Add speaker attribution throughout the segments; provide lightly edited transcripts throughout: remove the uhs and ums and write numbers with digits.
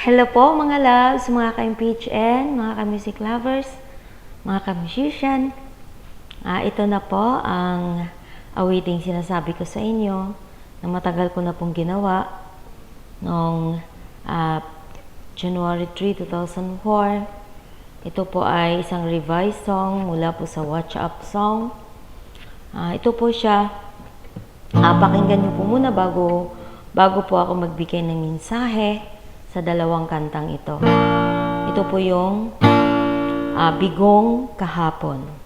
Speaker 1: Hello po mga loves, mga ka-MPHN, mga ka-music lovers, mga ka-musician. Ito na po ang awiting sinasabi ko sa inyo na matagal ko na pong ginawa noong January 3, 2004. Ito po ay isang revised song mula po sa Watch Up song. Ito po siya. Pakinggan niyo po muna bago po ako magbigay ng mensahe sa dalawang kantang ito. Ito po yung Bigong Kahapon.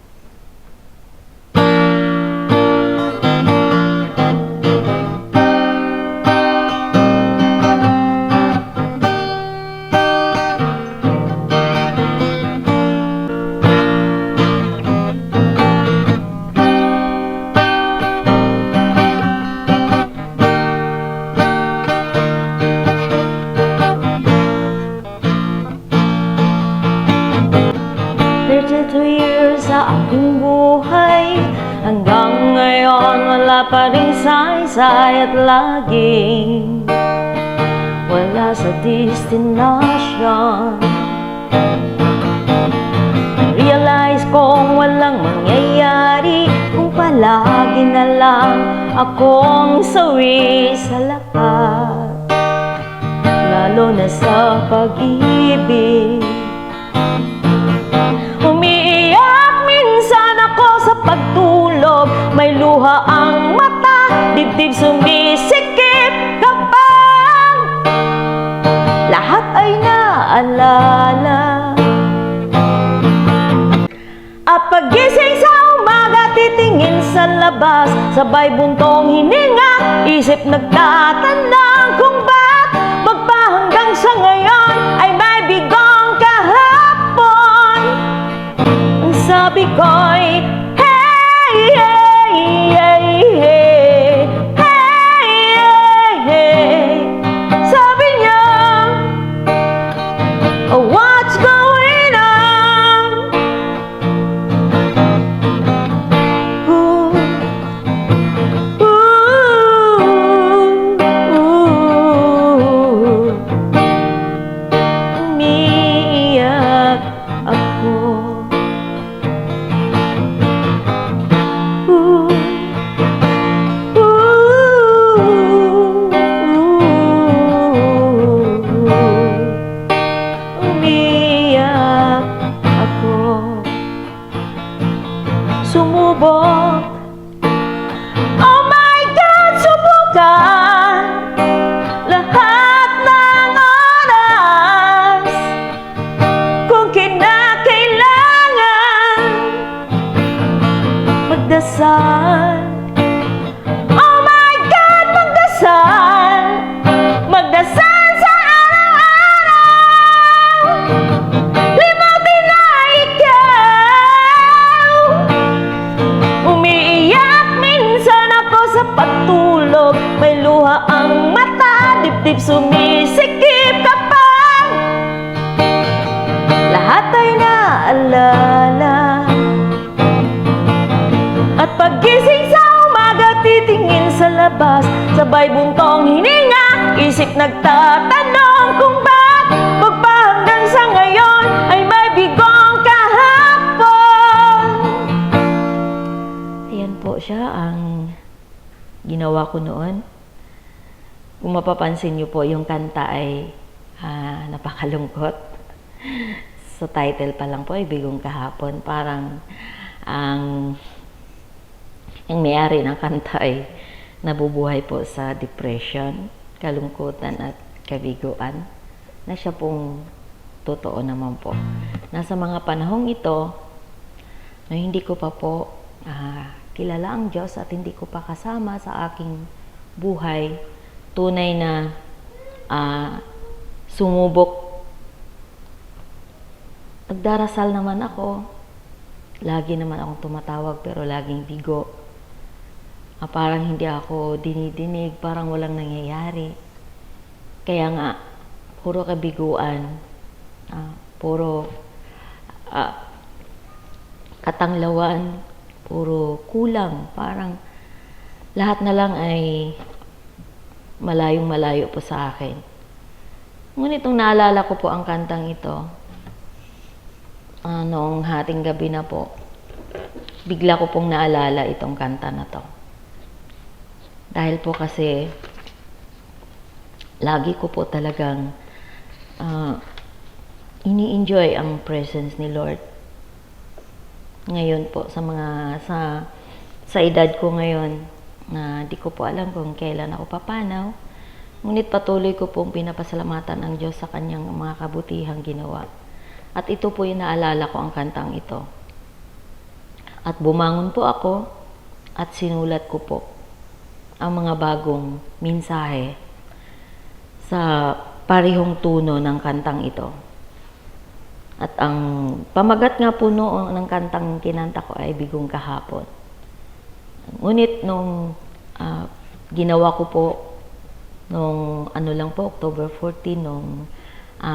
Speaker 1: Sa aking buhay hanggang ngayon wala pa ring saysay at laging wala sa destinasyon. Realize kong walang mangyayari kung palagi na lang akong sawi sa lahat, lalo na sa pag-ibig. Pagtulog, may luha ang mata, dibdib sumisikip kapag lahat ay naalala. At paggising sa umaga, titingin sa labas, sabay buntong hininga, isip nagtatanong kung ba't magpahanggang sa ngayon ay may bigong kahapon. Ang sabi ko'y sabi niya, what's going on? Umiiyak ako. Sumubok, oh my God, subukan lahat ng oras kung kinakailangan magdasal. Oh my God, magdasal, magdasal sa araw-araw. Limutin na pagtulog, may luha ang mata, dibdib sumisikip kapag lahat ay naalala. At paggising sa umaga, titingin sa labas, sabay buntong hininga, isip nagtatanong kung ba't magpahanggang sa ngayon ay may bigong kahapon. Ayan po siya ang ginawa ko noon. Kung mapapansin niyo po, yung kanta ay napakalungkot. Sa title pa lang po ay Bigong Kahapon. Parang ang may-ari ng kanta ay nabubuhay po sa depression, kalungkutan at kabiguan, na siya pong totoo naman po. Nasa mga panahong ito na hindi ko pa po kilala ang Diyos at hindi ko pa kasama sa aking buhay, tunay na sumubok. Nagdarasal naman ako, lagi naman akong tumatawag pero laging bigo. Parang hindi ako dinidinig, parang walang nangyayari. Kaya nga, puro kabiguan, puro katanglawan, puro kulang, parang lahat na lang ay malayong malayo po sa akin. Ngunit nung naalala ko po ang kantang ito, noong hating gabi na po, bigla ko pong naalala itong kanta na to. Dahil po kasi, lagi ko po talagang ini-enjoy ang presence ni Lord. Ngayon po, sa edad ko ngayon, na di ko po alam kung kailan ako papanaw, ngunit patuloy ko pong pinapasalamatan ang Diyos sa kanyang mga kabutihang ginawa. At ito po yung naalala ko ang kantang ito. At bumangon po ako at sinulat ko po ang mga bagong mensahe sa parehong tuno ng kantang ito. At ang pamagat nga po noon ng kantang kinanta ko ay Bigong Kahapon. Ngunit nung ginawa ko po nung October 14, nung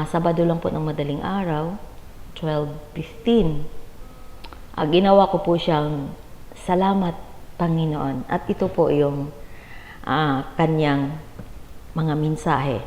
Speaker 1: Sabado lang po ng madaling araw, 12:15, ginawa ko po siyang Salamat Panginoon. At ito po yung kanyang mga mensahe.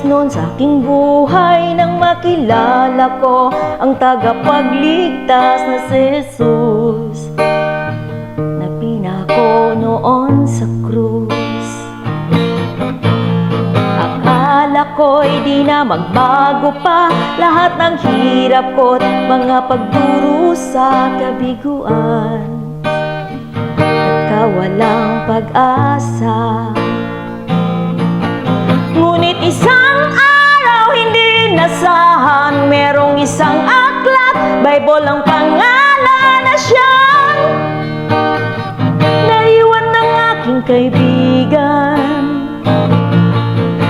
Speaker 1: Noon sa aking buhay nang makilala ko ang tagapagligtas na si Jesus, na pinako noon sa krus. Akala ko'y di na magbago pa lahat ng hirap ko't mga pagdurusa, kabiguan at kawalang pag-asa. Ngunit isang araw hindi nasahan, merong isang aklat, Bible ang pangalan na siyang naiwan ng aking kaibigan.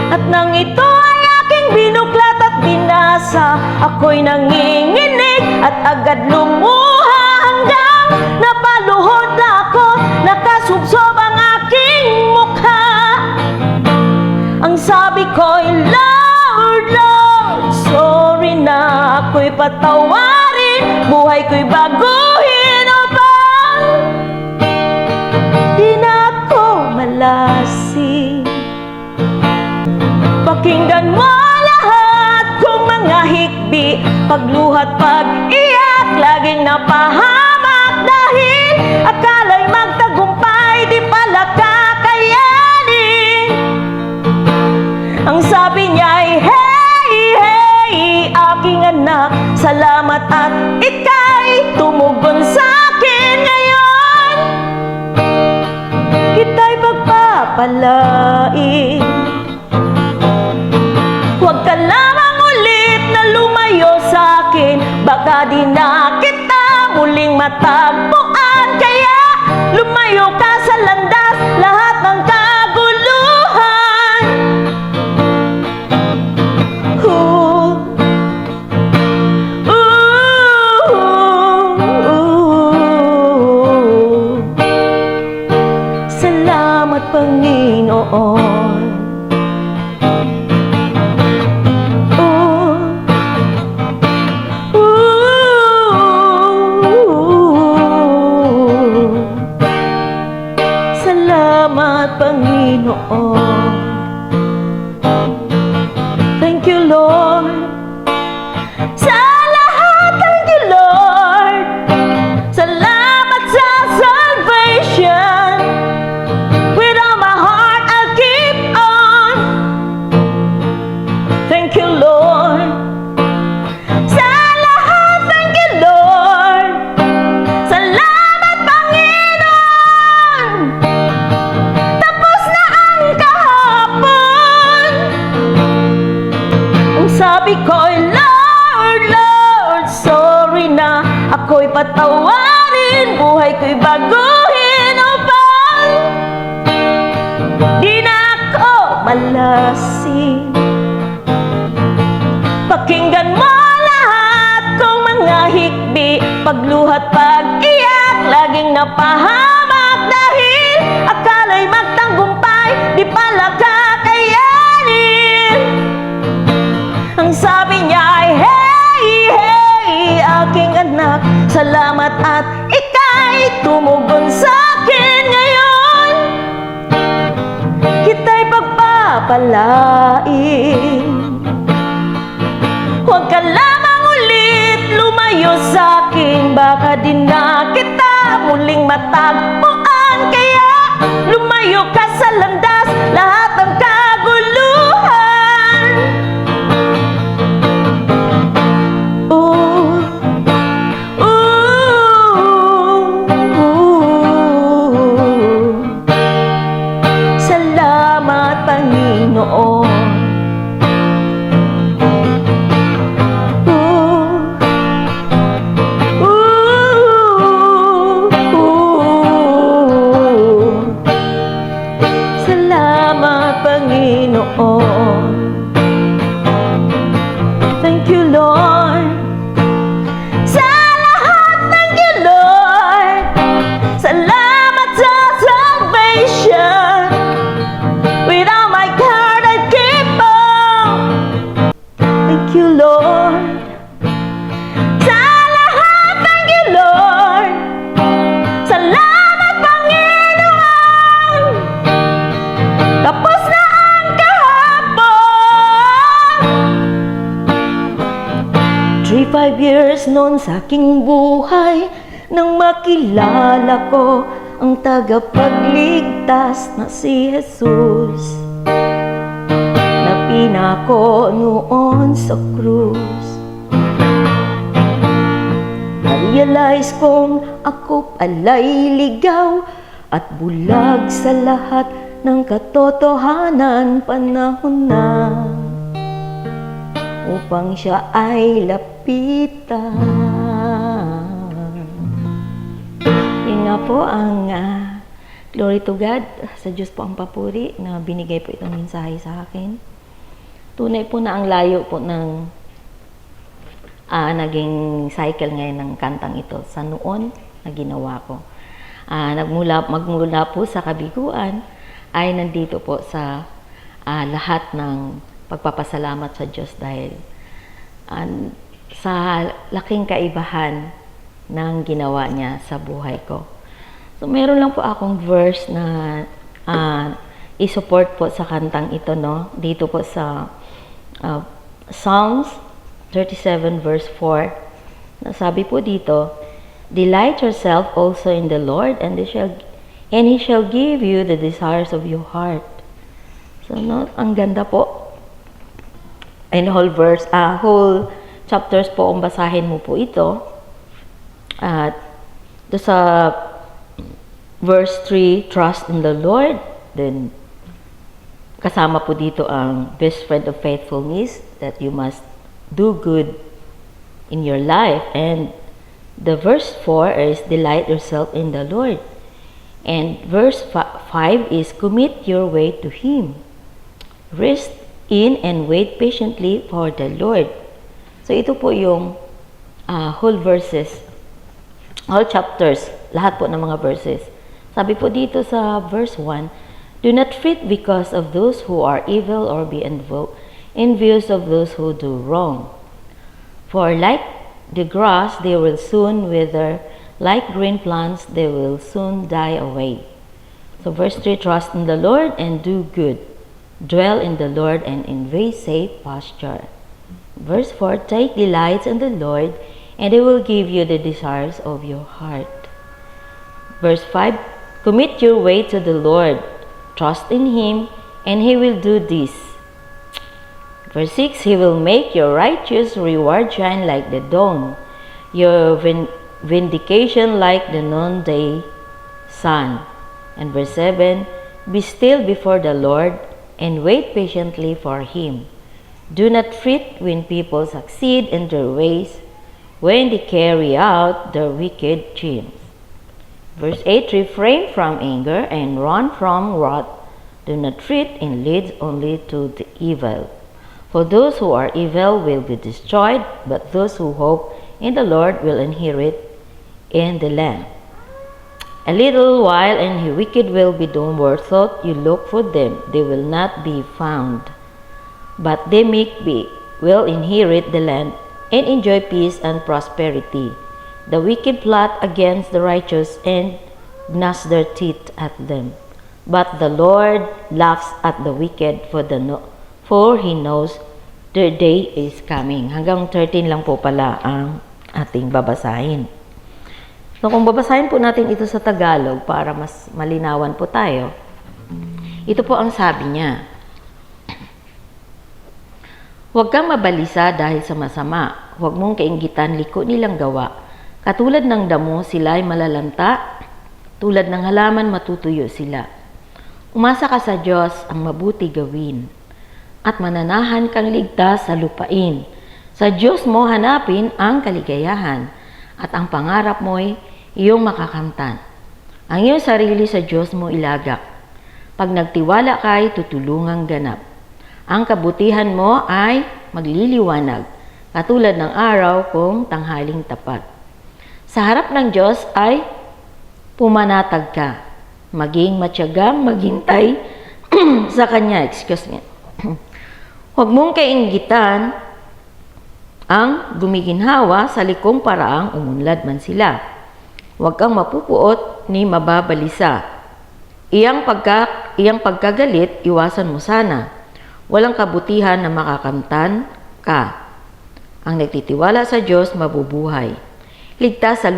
Speaker 1: At nang ito ay aking binuklat at binasa, ako'y nanginginig at agad lumuha hanggang napaluhod na ako, nakasubsob ang aking mukha. Ang sabi ko'y, Lord, Lord, sorry na, ako'y patawarin, buhay ko'y baguhin upang di na ako malasing. Pakinggan mo lahat kong mga hikbi, pagluhat, pag-iyak, laging napahamak dahil akala'y magtagumpay, di pala kakayanin. Ang sabi niya ay, hey, hey, aking anak, salamat at ika'y tumugon sa akin ngayon. Kita'y pagpapalain. Huwag ka lamang ulit na lumayo sa akin, baka di na kita muling matagpuan. Kaya lumayo ka sa landas, lahat ng kaguluhan. Salamat Panginoon. Salamat Panginoon. Thank you Lord sa lahat. Thank you Lord. Salamat sa salvation. With all my heart I'll keep on. Thank you Lord sa lahat. Thank you Lord. Salamat Panginoon. Tapos na ang kahapon. Ang sabi ko'y, Lord, Lord, sorry na, ako'y patawarin, buhay ko'y baguhin upang di na malasing. Pakinggan mo lahat kong mga hikbi, pagluhat, pag-iyak, laging napahamak dahil akala'y magtagumpay, di pala kakayanin. Ang sabi niya ay, hey, hey, aking anak, salamat at ika'y tumugon sa akin ngayon. Kita'y pagpapalain. Huwag ka lamang ulit lumayo sa akin, baka din na kita muling matagpuan. Kaya lumayo ka sa landas, lahat ng kaguluhan. Salamat, Panginoon. Thank you, Lord. Sa lahat, thank you, Lord. Salamat sa salvation. With all my heart I keep on. Thank you, Lord. Sa lahat, thank you, Lord. Salamat, Panginoon. Tapos na ang kahapon. 3-5 years noon sa aking buhay, nang makilala ko ang tagapagligtas na si Jesus, na pinako noon sa krus. Na-realize kong ako pala'y ligaw at bulag sa lahat ng katotohanan. Panahon na upang siya ay lapitan. Yun nga po ang glory to God. Sa Diyos po ang papuri na binigay po itong mensahe sa akin. Tunay po na ang layo po ng naging cycle ngayon ng kantang ito sa noon na ginawa ko. Magmula po sa kabiguan ay nandito po sa lahat ng pagpapasalamat sa Diyos dahil sa laking kaibahan ng ginawa niya sa buhay ko. So meron lang po akong verse na i-support po sa kantang ito, no? Dito po sa Psalms 37 verse 4. Nasabi po dito, delight yourself also in the Lord, and He shall give you the desires of your heart. So, no, ang ganda po. And whole chapters po, kung basahin mo po ito. At sa verse 3, trust in the Lord. Then, kasama po dito ang best friend of faithfulness, that you must do good in your life. And the verse 4 is delight yourself in the Lord. And verse 5 is commit your way to Him. Rest in and wait patiently for the Lord. So ito po yung whole verses, whole chapters, lahat po ng mga verses. Sabi po dito sa verse 1, do not fret because of those who are evil, or be envious of those who do wrong. For like the grass, they will soon wither. Like green plants, they will soon die away. So verse 3, trust in the Lord and do good. Dwell in the Lord and enjoy safe pasture. Verse 4, take delight in the Lord, and He will give you the desires of your heart. Verse 5, commit your way to the Lord. Trust in Him, and He will do this. Verse 6, He will make your righteous reward shine like the dawn, your vindication like the noonday sun. And verse 7, be still before the Lord and wait patiently for Him. Do not fret when people succeed in their ways, when they carry out their wicked schemes. Verse 8, refrain from anger and run from wrath. Do not treat and lead only to the evil. For those who are evil will be destroyed, but those who hope in the Lord will inherit in the land. A little while and the wicked will be done where thought you look for them. They will not be found, but they will inherit the land and enjoy peace and prosperity. The wicked plot against the righteous and gnash their teeth at them. But the Lord laughs at the wicked for He knows their day is coming. Hanggang 13 lang po pala ang ating babasahin. So kung babasahin po natin ito sa Tagalog para mas malinawan po tayo, ito po ang sabi niya. Huwag kang mabalisa dahil sa masama. Huwag mong kainggitan liko nilang gawa. Katulad ng damo, sila ay malalanta. Tulad ng halaman, matutuyo sila. Umasa ka sa Diyos ang mabuti gawin. At mananahan kang ligtas sa lupain. Sa Diyos mo hanapin ang kaligayahan. At ang pangarap mo'y iyong makakamtan. Ang iyong sarili sa Diyos mo ilagak. Pag nagtiwala ka'y tutulungang ganap. Ang kabutihan mo ay magliliwanag, katulad ng araw kung tanghaling tapat. Sa harap ng Diyos ay pumanatag ka, maging matyagang maghintay sa Kanya. Huwag mong kainggitan ang gumiginhawa sa likong paraang umunlad man sila. Huwag kang mapupuot ni mababalisa. Iyang pagkagalit, iwasan mo sana. Walang kabutihan na makakamtan ka. Ang nagtitiwala sa Diyos mabubuhay. Ligtas sa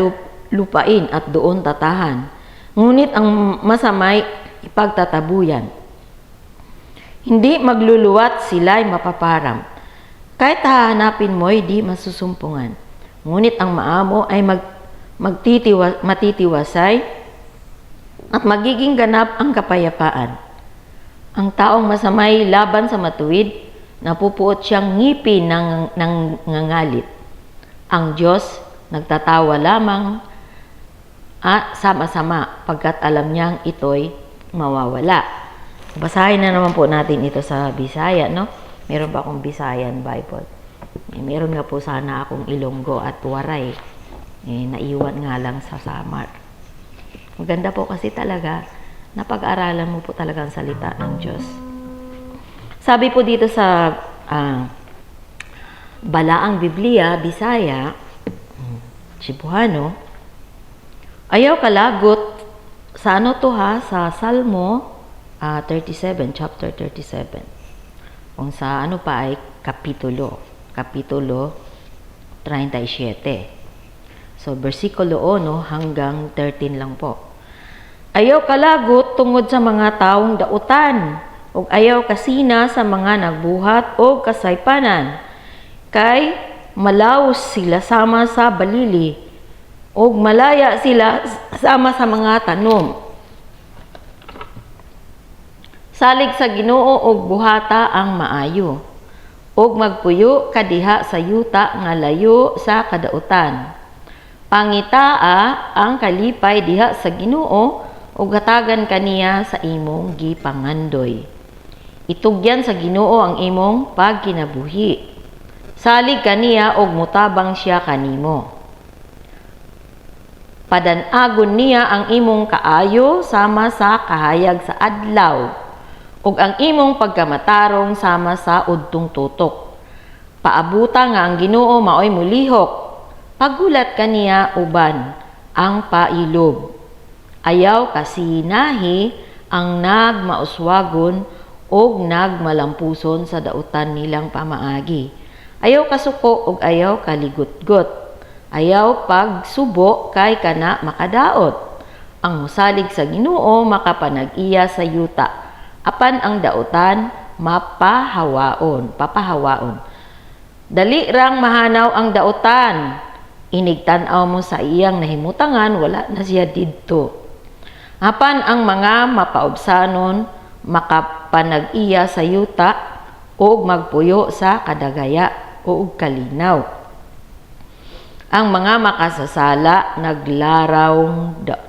Speaker 1: lupain at doon tatahan. Ngunit ang masamay ipagtatabuyan. Hindi magluluwat sila'y mapaparam. Kahit hahanapin mo'y di masusumpungan. Ngunit ang maamo ay matitiwasay at magiging ganap ang kapayapaan. Ang taong masamay laban sa matuwid, napupuot siyang ngipin ng nangangalit. Ang Diyos nagtatawa lamang sa masama pagkat alam niyang ito'y mawawala. Basahin na naman po natin ito sa Bisaya, no? Meron pa akong Bisayan Bible. Meron nga po sana akong Ilonggo at Waray. Naiwan nga lang sa Samar. Maganda po kasi talaga napag-aralan mo po talaga ang salita ng Diyos. Sabi po dito sa Balaang Biblia, Bisaya, Cebuano, ayaw kalagot sa sa Salmo 37, chapter 37. Kung sa pa ay kapitulo 37. So, versikulo 1 hanggang 13 lang po. Ayaw kalagot tungod sa mga taong dautan, ug ayaw kasina sa mga nagbuhat o kasaypanan. Kay malaos sila sama sa balili, ug malaya sila sama sa mga tanom. Salig sa Ginoo og buhata ang maayo, ug magpuyo kadiha sa yuta nga layo sa kadautan. Pangitaa ang kalipay diha sa Ginoo, ug hatagan kaniya sa imong gipangandoy. Itugyan sa Ginoo ang imong pagkinabuhi. Salig kaniya og mutabang siya kanimo. Padanagon niya ang imong kaayo sama sa kahayag sa adlaw, ug ang imong pagkamatarong sama sa udtong tutok. Paabuta nga ang Ginoo maoy mulihok, pagulat kaniya uban ang pailob. Ayaw kasinahi ang nagmauswagon o nagmalampuson sa dautan nilang pamaagi. Ayaw kasuko og ayaw kaligutgot. Ayaw pagsubo kay kana makadaot. Ang musalig sa Ginoo makapanag-iya sa yuta. Apan ang dautan papahawaon. Dali rang mahanaw ang dautan. Inigtanaw mo sa iyang nahimutangan, wala na siya didto. Apan ang mga mapaubsanon makapanag-iya sa yuta o magpuyo sa kadagaya o kalinaw. Ang mga makasasala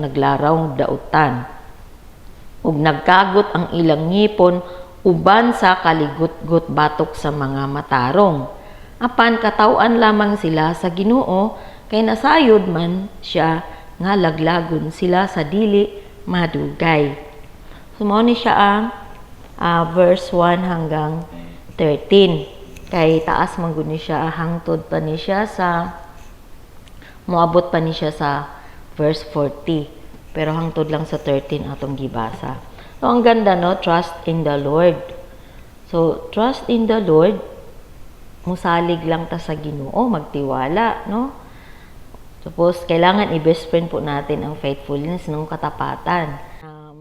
Speaker 1: naglarawng dautan ug nagkagot ang ilang ngipon uban sa kaligut-gut batok sa mga matarong. Apan katawan lamang sila sa Ginoo kay nasayod man siya nga laglagon sila sa dili madugay. Sumo ni siya ang verse 1 hanggang 13. Kay taas man gud ni siya, hangtod pa ni siya sa moabot pa ni siya sa verse 40. Pero hangtod lang sa 13 atong gibasa. So ang ganda no, trust in the Lord. So trust in the Lord, musalig lang ta sa Ginoo, magtiwala, no? Suppose kailangan i-best friend po natin ang faithfulness ng katapatan.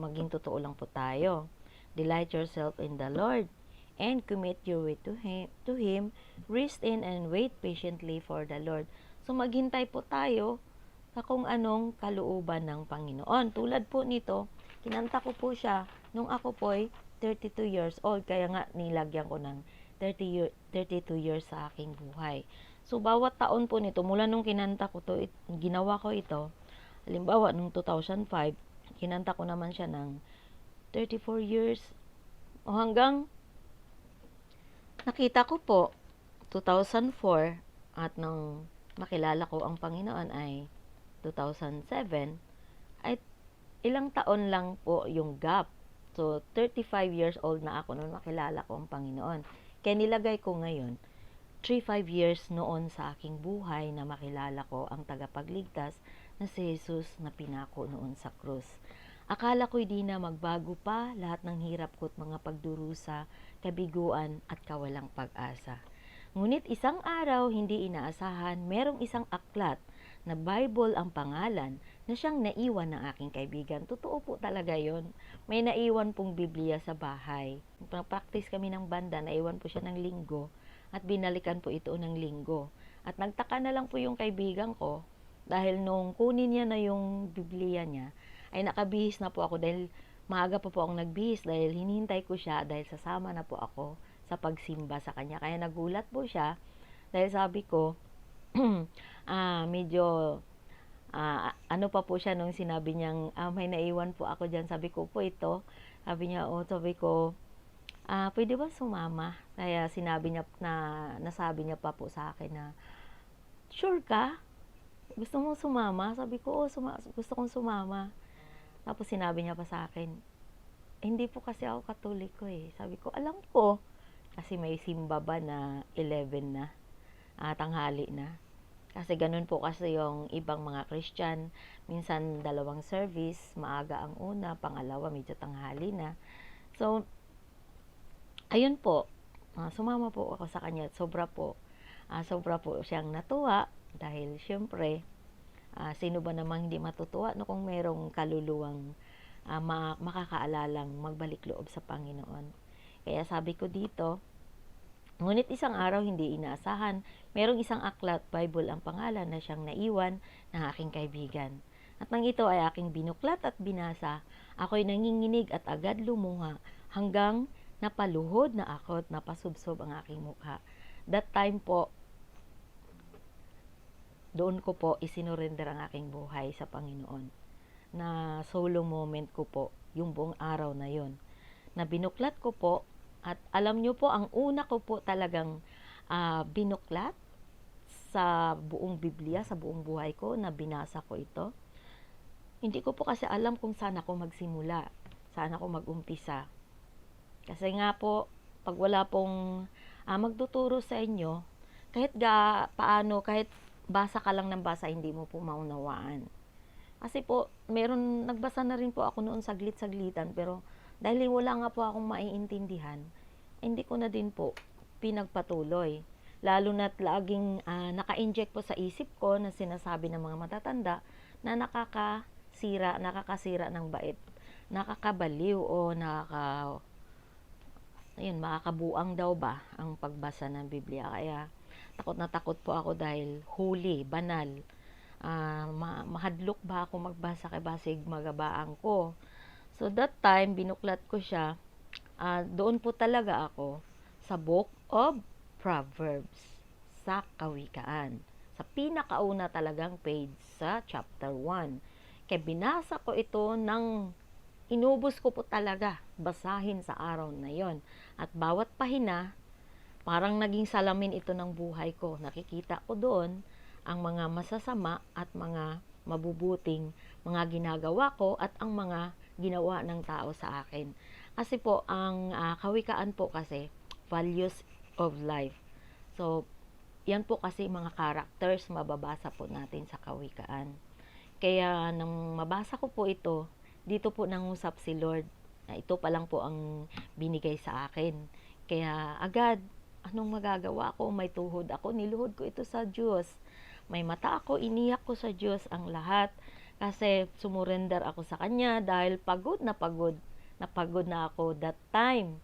Speaker 1: Maging totoo lang po tayo. Delight yourself in the Lord and commit your way to Him. Rest in and wait patiently for the Lord. So maghintay po tayo sa kung anong kalooban ng Panginoon. Tulad po nito, kinanta ko po siya nung ako po'y 32 years old. Kaya nga nilagyan ko ng 32 years sa aking buhay. So bawat taon po nito, mula nung kinanta ko to, ginawa ko ito. Halimbawa, nung 2005, kinanta ko naman siya ng 34 years. O hanggang nakita ko po, 2004, at nung makilala ko ang Panginoon ay 2007, ay ilang taon lang po yung gap. So, 35 years old na ako nung makilala ko ang Panginoon. Kaya nilagay ko ngayon, 3-5 years noon sa aking buhay na makilala ko ang tagapagligtas na si Jesus na pinako noon sa krus. Akala ko'y di na magbago pa lahat ng hirap ko't mga pagdurusa, kabiguan at kawalang pag-asa. Ngunit isang araw, hindi inaasahan, merong isang aklat na Bible ang pangalan na siyang naiwan ng aking kaibigan. Totoo po talaga yon. May naiwan pong Biblia sa bahay. Practice kami ng banda, naiwan po siya ng linggo at binalikan po ito ng linggo. At nagtaka na lang po yung kaibigan ko dahil nung kunin niya na yung Biblia niya, ay nakabihis na po ako dahil maaga pa po akong nagbihis dahil hinihintay ko siya dahil sasama na po ako sa pagsimba sa kanya. Kaya nagulat po siya dahil sabi ko, medyo ano pa po siya nung sinabi niyang may naiwan po ako dyan. Sabi ko po ito. Sabi niya, sabi ko, pwede ba sumama? Kaya sinabi niya nasabi niya pa po sa akin na, sure ka? Gusto mong sumama? Sabi ko, gusto kong sumama. Tapos sinabi niya pa sa akin, hindi po kasi ako Katoliko eh. Sabi ko, alam ko. Kasi may simba ba na 11 na, tanghali na. Kasi ganun po kasi yung ibang mga Christian. Minsan 2 service, maaga ang una, pangalawa medyo tanghali na. So, ayun po, sumama po ako sa kanya at sobra po siyang natuwa dahil syempre, sino ba namang hindi matutuwa no kung merong kaluluwang makakaalalang magbalik loob sa Panginoon. Kaya sabi ko dito, ngunit isang araw hindi inaasahan, merong isang aklat, Bible ang pangalan na siyang naiwan ng aking kaibigan. At nang ito ay aking binuklat at binasa, ako'y nanginginig at agad lumuha hanggang napaluhod na ako at napasubsob ang aking mukha. That time po, doon ko po isinurrender ang aking buhay sa Panginoon. Na solo moment ko po, yung buong araw na yon. Na binuklat ko po, at alam nyo po, ang una ko po talagang binuklat sa buong Biblia, sa buong buhay ko, na binasa ko ito. Hindi ko po kasi alam kung saan ako magsimula, saan ako mag-umpisa. Kasi nga po, pag wala pong magtuturo sa inyo, kahit paano, kahit basa ka lang ng basa, hindi mo po maunawaan. Kasi po, nagbasa na rin po ako noon saglit-saglitan, pero dahil wala nga po akong maiintindihan, hindi ko na din po pinagpatuloy. Lalo na't laging naka-inject po sa isip ko na sinasabi ng mga matatanda na nakakasira ng bait, nakakabaliw o makakabuang daw ba ang pagbasa ng Biblia. Kaya takot na takot po ako dahil holy, banal. Mahadlok ba ako magbasa kay basig magabaan ko. So that time, binuklat ko siya. Doon po talaga ako sa Book of Proverbs, sa Kawikaan. Sa pinakauna talagang page sa chapter 1. Kaya binasa ko ito ng inubos ko po talaga basahin sa araw na yon. At bawat pahina, parang naging salamin ito ng buhay ko. Nakikita ko doon ang mga masasama at mga mabubuting mga ginagawa ko at ang mga ginawa ng tao sa akin. Kasi po, ang kawikaan po kasi, values of life. So, yan po kasi mga characters mababasa po natin sa kawikaan. Kaya nang mabasa ko po ito, dito po nangusap si Lord na ito pa lang po ang binigay sa akin. Kaya agad, anong magagawa ko? May tuhod ako, niluhod ko ito sa Diyos. May mata ako, iniyak ko sa Diyos ang lahat. Kasi sumurrender ako sa Kanya dahil pagod na ako that time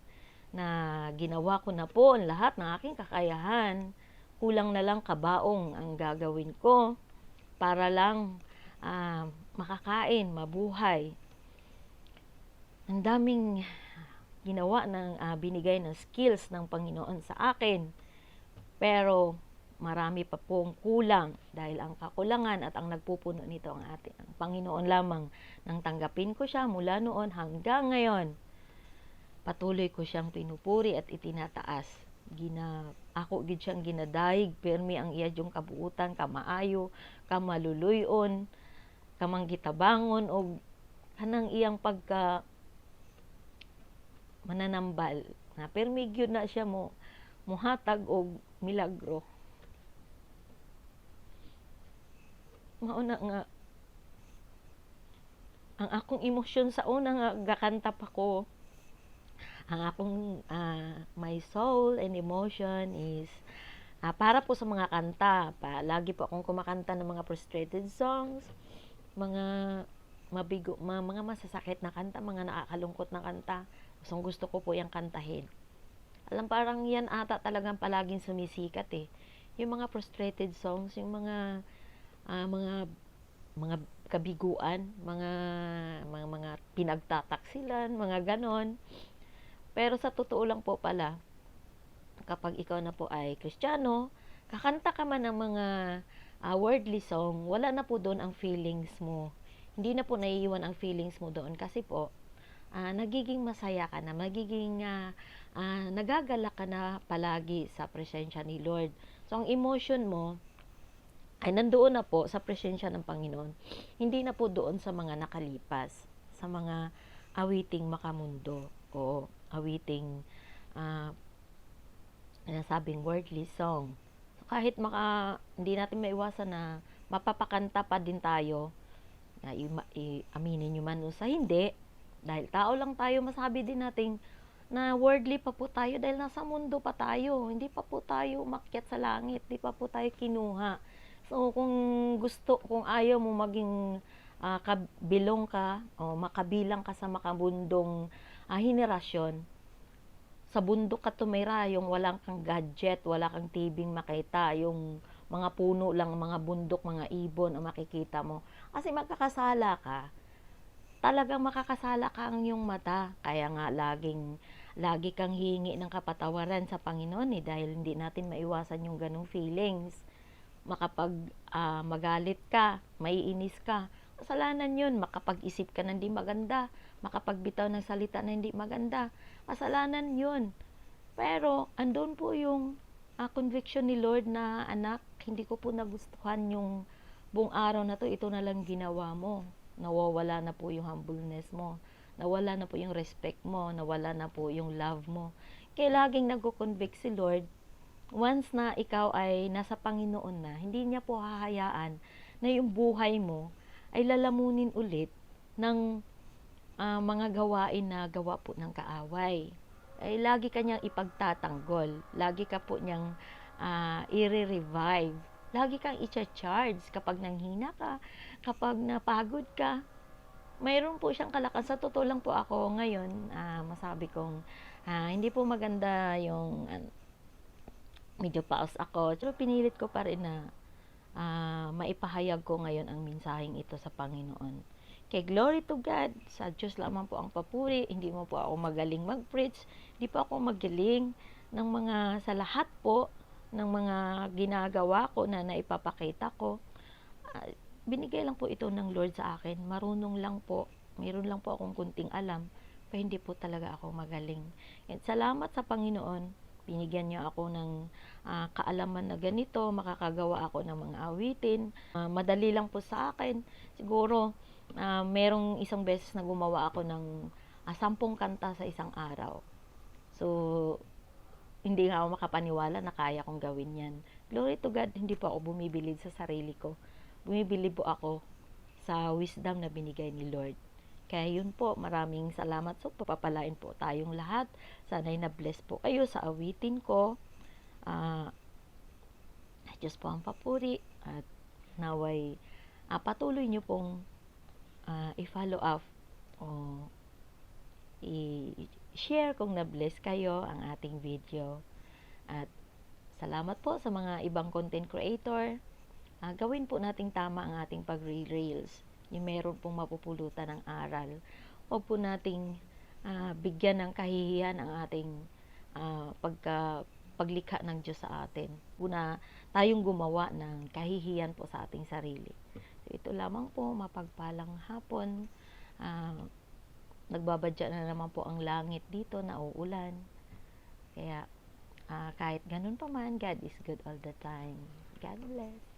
Speaker 1: na ginawa ko na po ang lahat ng aking kakayahan. Kulang na lang kabaong ang gagawin ko para lang makakain, mabuhay. Ang daming ginawa binigay ng skills ng Panginoon sa akin. Pero marami pa pong kulang dahil ang kakulangan at ang nagpupuno nito ang Panginoon lamang. Nang tanggapin ko siya mula noon hanggang ngayon, patuloy ko siyang pinupuri at itinataas. Ako gid siyang ginadayig, permi ang iya yung kabuutan, kamaayo, kamaluluyon, kamang gitabangon o kanang iyang pagka mananambal na permi gyud na siya muhatag og milagro. Mauna nga ang akong emosyon sa una nga gakanta pa ko, ang akong my soul and emotion is para po sa mga kanta. Lagi po akong kumakanta ng mga frustrated songs, mga mabigo, mga masasakit na kanta, mga nakakalungkot na kanta. Gusto ko po yung kantahin. Parang yan ata talagang palaging sumisikat yung mga frustrated songs, yung mga kabiguan, mga pinagtataksilan, mga ganon. Pero sa totoo lang po pala, kapag ikaw na po ay Kristiyano, kakanta ka man ng mga worldly song, wala na po doon ang feelings mo. Hindi na po naiiwan ang feelings mo doon kasi po, nagiging masaya ka na, nagagalak ka na palagi sa presensya ni Lord. So, ang emotion mo ay nandoon na po sa presensya ng Panginoon. Hindi na po doon sa mga nakalipas, sa mga awiting makamundo o awiting nasabing worldly song. So, kahit hindi natin maiwasan na mapapakanta pa din tayo, aminin nyo man o sa hindi, dahil tao lang tayo, masabi din natin na worldly pa po tayo dahil nasa mundo pa tayo. Hindi pa po tayo umakyat sa langit, hindi pa po tayo kinuha. So, kung ayaw mo maging kabilong ka o makabilang ka sa makabundong henerasyon, sa bundok ka tumira, yung walang kang gadget, wala kang tibing makita, yung mga puno lang, mga bundok, mga ibon ang makikita mo. Kasi magkakasala ka. Talagang makakasala ka ang iyong mata. Kaya nga lagi kang hingi ng kapatawaran sa Panginoon dahil hindi natin maiwasan yung ganong feelings. Magalit ka, maiinis ka, kasalanan yun. Makapag-isip ka na hindi maganda, makapagbitaw ng salita na hindi maganda, kasalanan yun. Pero andun po yung conviction ni Lord na, anak, hindi ko po nagustuhan yung buong araw na to, ito na lang ginawa mo. Nawawala na po yung humbleness mo, nawala na po yung respect mo, nawala na po yung love mo. Kaya laging nagko-convict si Lord. Once na ikaw ay nasa Panginoon na, hindi niya po hahayaan na yung buhay mo ay lalamunin ulit ng mga gawain na gawa po ng kaaway. Ay lagi ka niyang ipagtatanggol, lagi ka po niyang i-revive, lagi kang i-charge kapag nanghina ka, kapag napagod ka. Mayroon po siyang kalakas. Sa totoo lang po ako ngayon, masabi kong hindi po maganda yung medyo paos ako. Pero pinilit ko pa rin na maipahayag ko ngayon ang mensaheng ito sa Panginoon. Kay glory to God, sa Diyos lamang po ang papuri. Hindi mo po ako magaling mag-preach, hindi po ako magaling ng sa lahat po ng mga ginagawa ko na naipapakita ko. Binigay lang po ito ng Lord sa akin. Marunong lang po Meron lang po akong kunting alam, pero hindi po talaga ako magaling. And salamat sa Panginoon, binigyan niyo ako ng kaalaman na ganito, makakagawa ako ng mga awitin. Madali lang po sa akin. Siguro, merong isang beses na gumawa ako ng 10 kanta sa isang araw. So, hindi nga ako makapaniwala na kaya kong gawin yan. Glory to God, hindi po ako bumibilid sa sarili ko. Bumibili po ako sa wisdom na binigay ni Lord. Kaya yun po, maraming salamat. So, papapalain po tayong lahat. Sana'y na-bless po kayo sa awitin ko. Diyos po ang papuri. At naway, patuloy nyo pong i-follow up o i-share kung na-bless kayo ang ating video. At salamat po sa mga ibang content creator. Gawin po nating tama ang ating pag-reels. Yung meron pong mapupulutan ng aral. Huwag po nating bigyan ng kahihiyan ang ating paglikha ng Diyos sa atin. Una, tayong gumawa ng kahihiyan po sa ating sarili. So, ito lamang po, mapagpalang hapon. Nagbabadya na naman po ang langit dito, nauulan. Kaya, kahit ganun pa man, God is good all the time. God bless.